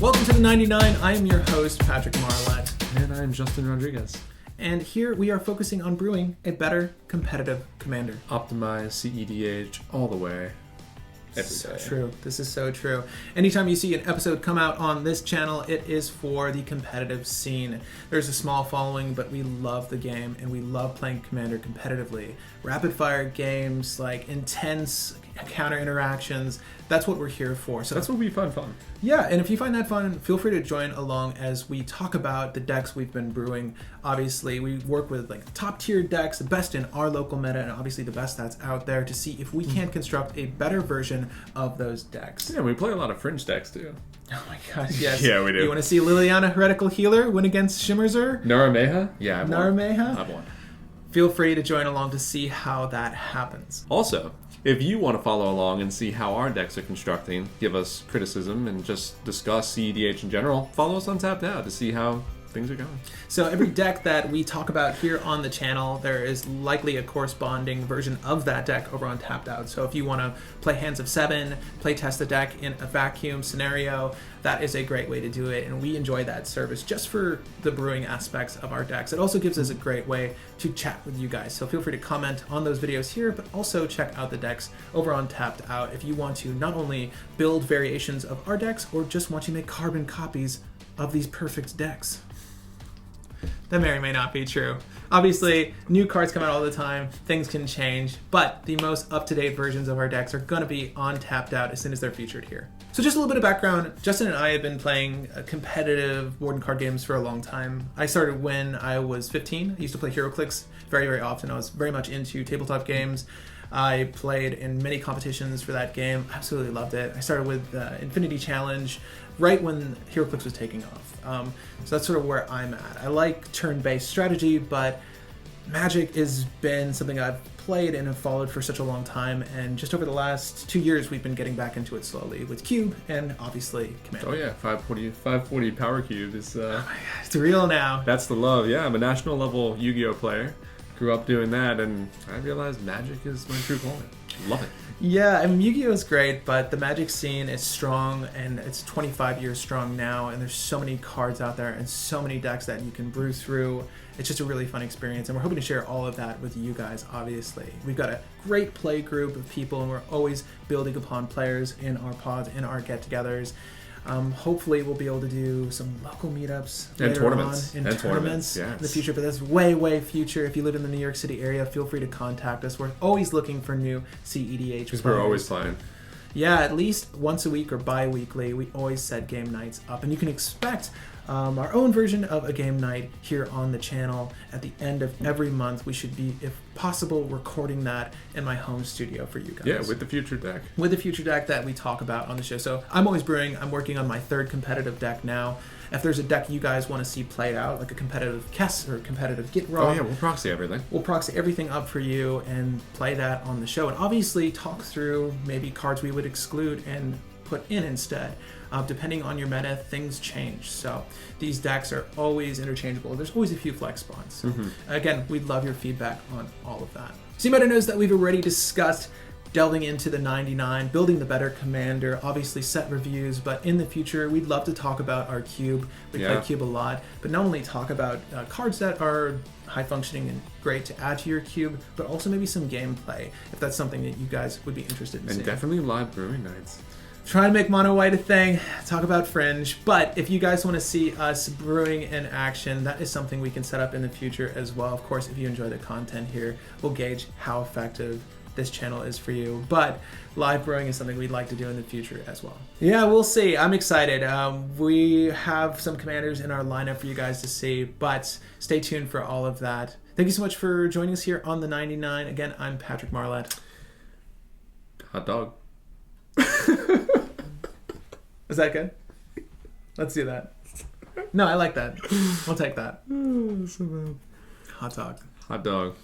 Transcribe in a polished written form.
Welcome to the 99. I am your host, Patrick Marlett. And I'm Justin Rodriguez. And here we are focusing on brewing a better competitive commander. Optimize cEDH all the way. So true. This is so true. Anytime you see an episode come out on this channel, it is for the competitive scene. There's a small following, but we love the game and we love playing Commander competitively. Rapid fire games, like intense counter interactions, that's what we're here for. So that's what we find fun. Yeah, and if you find that fun, feel free to join along as we talk about the decks we've been brewing. Obviously, we work with like top tier decks, the best in our local meta, and obviously the best that's out there to see if we can construct a better version of those decks. Yeah, we play a lot of fringe decks too. Oh my gosh, yes. Yeah, we do. You want to see Liliana Heretical Healer win against Shimmerzer? Narameha? Yeah, I've won. Narameha? I've won. Feel free to join along to see how that happens. Also, if you want to follow along and see how our decks are constructing, give us criticism, and just discuss cEDH in general, follow us on Tapped Out to see how things are going. So every deck that we talk about here on the channel, there is likely a corresponding version of that deck over on Tapped Out. So if you want to play Hands of 7, play test the deck in a vacuum scenario, that is a great way to do it, and we enjoy that service just for the brewing aspects of our decks. It also gives us a great way to chat with you guys, so feel free to comment on those videos here, but also check out the decks over on Tapped Out if you want to not only build variations of our decks, or just want to make carbon copies of these perfect decks. That may or may not be true. Obviously, new cards come out all the time, things can change, but the most up-to-date versions of our decks are going to be on Tapped Out as soon as they're featured here. So just a little bit of background, Justin and I have been playing competitive board and card games for a long time. I started when I was 15. I used to play HeroClix very, very often. I was very much into tabletop games. I played in many competitions for that game. Absolutely loved it. I started with Infinity Challenge right when HeroClix was taking off. So that's sort of where I'm at. I like turn-based strategy, but Magic has been something I've played and have followed for such a long time, and just over the last 2 years we've been getting back into it slowly with Cube and obviously Commander. Oh yeah, 540 Power Cube is... Oh my God, it's real now. That's the love. Yeah, I'm a national level Yu-Gi-Oh player. Grew up doing that, and I realized Magic is my true calling. Love it. Yeah, I mean, Yu-Gi-Oh is great, but the Magic scene is strong, and it's 25 years strong now, and there's so many cards out there and so many decks that you can brew through. It's just a really fun experience, and we're hoping to share all of that with you guys, obviously. We've got a great play group of people, and we're always building upon players in our pods, in our get-togethers. Hopefully we'll be able to do some local meetups and tournaments in the future, but that's way future. If you live in the New York City area, feel free to contact us. We're always looking for new cEDH because we're always playing. Yeah, at least once a week or bi-weekly, we always set game nights up, and you can expect our own version of a game night here on the channel at the end of every month. We should be, if possible, recording that in my home studio for you guys. Yeah, with the future deck. With the future deck that we talk about on the show. So I'm always brewing. I'm working on my third competitive deck now. If there's a deck you guys want to see played out, like a competitive Kess or competitive Get Raw. Oh yeah, we'll proxy everything. We'll proxy everything up for you and play that on the show. And obviously talk through maybe cards we would exclude and put in instead. Depending on your meta, things change. So these decks are always interchangeable. There's always a few flex spots. So again, we'd love your feedback on all of that. So you might have noticed that we've already discussed delving into the 99, building the better commander, obviously set reviews, but in the future, we'd love to talk about our cube. We play cube a lot, but not only talk about cards that are high functioning and great to add to your cube, but also maybe some gameplay, if that's something that you guys would be interested in seeing. And definitely live brewing nights. Try to make mono white a thing, talk about fringe, but if you guys want to see us brewing in action, that is something we can set up in the future as well. Of course, if you enjoy the content here, we'll gauge how effective this channel is for you, but live brewing is something we'd like to do in the future as well. Yeah, we'll see. I'm excited. We have some commanders in our lineup for you guys to see, but stay tuned for all of that. Thank you so much for joining us here on the 99. Again, I'm Patrick Marlett. Hot dog. Is that good? Let's do that. No, I like that. We'll take that. So bad. Hot dog. Hot dog.